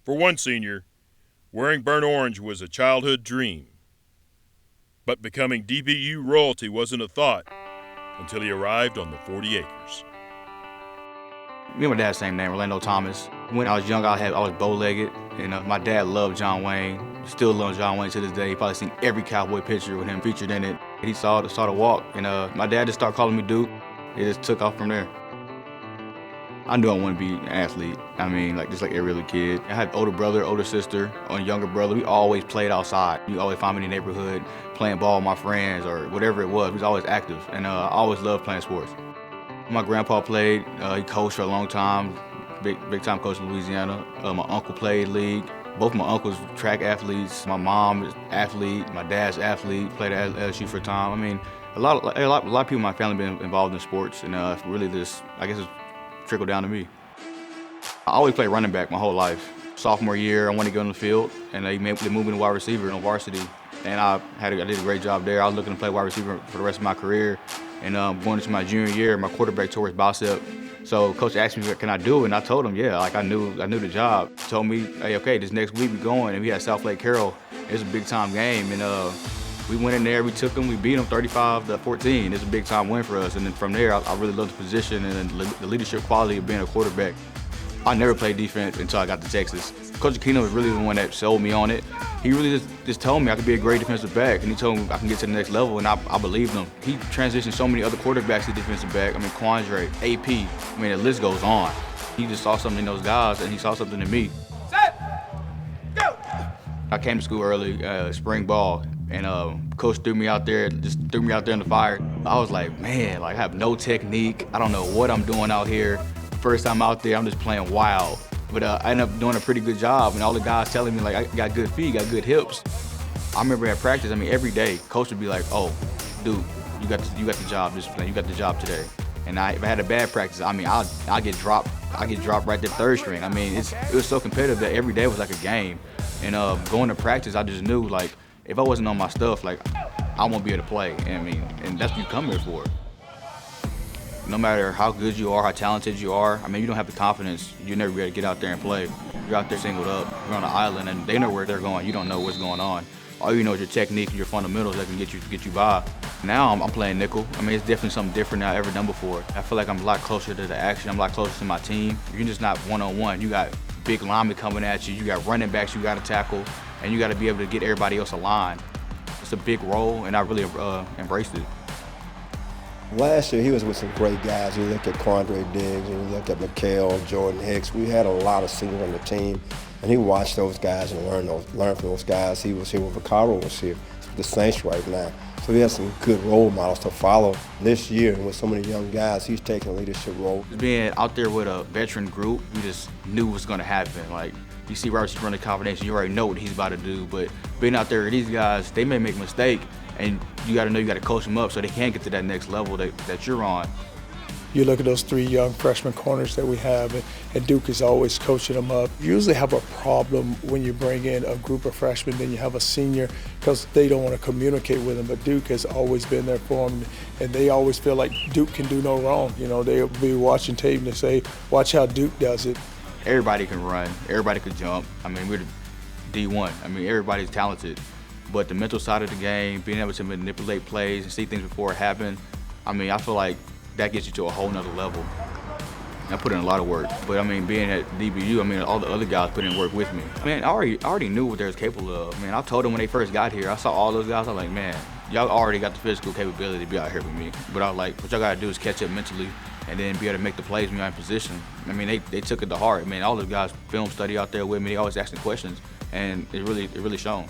For one senior, wearing burnt orange was a childhood dream. But becoming DBU royalty wasn't a thought until he arrived on the 40 acres. Me and my dad had the same name, Orlando Thomas. When I was young, I was bow-legged, and my dad loved John Wayne. Still loves John Wayne to this day. He probably seen every Cowboy picture with him featured in it. He saw the walk, and my dad just started calling me Duke. It just took off from there. I knew I wanted to be an athlete. I mean, just like every other kid. I had older brother, older sister, or a younger brother. We always played outside. You always find me in the neighborhood playing ball with my friends or whatever it was. We was always active, and I always loved playing sports. My grandpa played. He coached for a long time, big time coach in Louisiana. My uncle played league. Both my uncles track athletes. My mom is athlete. My dad's athlete. Played at LHN for a time. I mean, a lot of people in my family been involved in sports, and really I guess it's trickled down to me. I always played running back my whole life. Sophomore year, I wanted to go on the field, and they moved me to wide receiver on varsity. And I did a great job there. I was looking to play wide receiver for the rest of my career. And going into my junior year, my quarterback tore his bicep. So coach asked me, can I do it? And I told him, yeah, I knew the job. He told me, hey, okay, this next week we're going. And we had South Lake Carroll. It was a big time game. And we went in there, we took them, we beat them 35-14. It's a big time win for us. And then from there, I really loved the position and the leadership quality of being a quarterback. I never played defense until I got to Texas. Coach Aquino was really the one that sold me on it. He really just told me I could be a great defensive back, and he told me I can get to the next level, and I believed him. He transitioned so many other quarterbacks to defensive back. I mean, Quandre, AP, I mean, the list goes on. He just saw something in those guys, and he saw something in me. Set, go! I came to school early, spring ball, and coach threw me out there in the fire. I was like, man, I have no technique. I don't know what I'm doing out here. First time out there, I'm just playing wild. But I ended up doing a pretty good job, and all the guys telling me, I got good feet, got good hips. I remember at practice, every day, coach would be like, oh, dude, you got the job this play, you got the job today. And if I had a bad practice, I get dropped right there third string. It was so competitive that every day was like a game. And going to practice, I just knew, if I wasn't on my stuff, I won't be able to play. And that's what you come here for. No matter how good you are, how talented you are, you don't have the confidence, you're never be able to get out there and play. You're out there singled up, you're on an island, and they know where they're going. You don't know what's going on. All you know is your technique and your fundamentals that can get you by. Now I'm playing nickel. It's definitely something different than I've ever done before. I feel like I'm a lot closer to the action. I'm a lot closer to my team. You're just not one-on-one. You got big linemen coming at you. You got running backs you got to tackle, and you got to be able to get everybody else aligned. It's a big role, and I really embraced it. Last year, he was with some great guys. You look at Quandre Diggs, and you look at McHale, Jordan Hicks. We had a lot of seniors on the team, and he watched those guys and learned from those guys. He was here when Vaccaro was here, the Saints right now. So he has some good role models to follow. This year, with so many young guys, he's taking a leadership role. Being out there with a veteran group, we just knew what was going to happen. You see Robert's running the combination, you already know what he's about to do. But being out there with these guys, they may make a mistake, and you got to know you got to coach them up so they can get to that next level that you're on. You look at those three young freshman corners that we have, and Duke is always coaching them up. You usually have a problem when you bring in a group of freshmen, then you have a senior, because they don't want to communicate with them. But Duke has always been there for them, and they always feel like Duke can do no wrong. They'll be watching tape and they say, watch how Duke does it. Everybody can run, everybody can jump. We're the D1. Everybody's talented. But the mental side of the game, being able to manipulate plays and see things before it happen, I feel like that gets you to a whole nother level. I put in a lot of work, but being at DBU, all the other guys put in work with me. I already knew what they was capable of. I told them when they first got here, I saw all those guys, I was like, man, y'all already got the physical capability to be out here with me. But I was like, what y'all gotta do is catch up mentally and then be able to make the plays when you're in position. They took it to heart. All those guys film study out there with me, they always asking questions, and it really shown.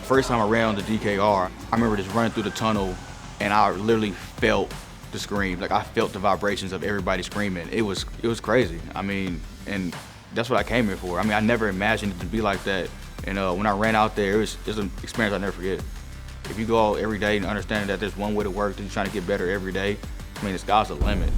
First time I ran on the DKR, I remember just running through the tunnel, and I literally felt the scream. I felt the vibrations of everybody screaming. It was crazy. And that's what I came here for. I never imagined it to be like that. And when I ran out there, it was an experience I'll never forget. If you go out every day and understanding that there's one way to work, that you're trying to get better every day, the sky's the limit.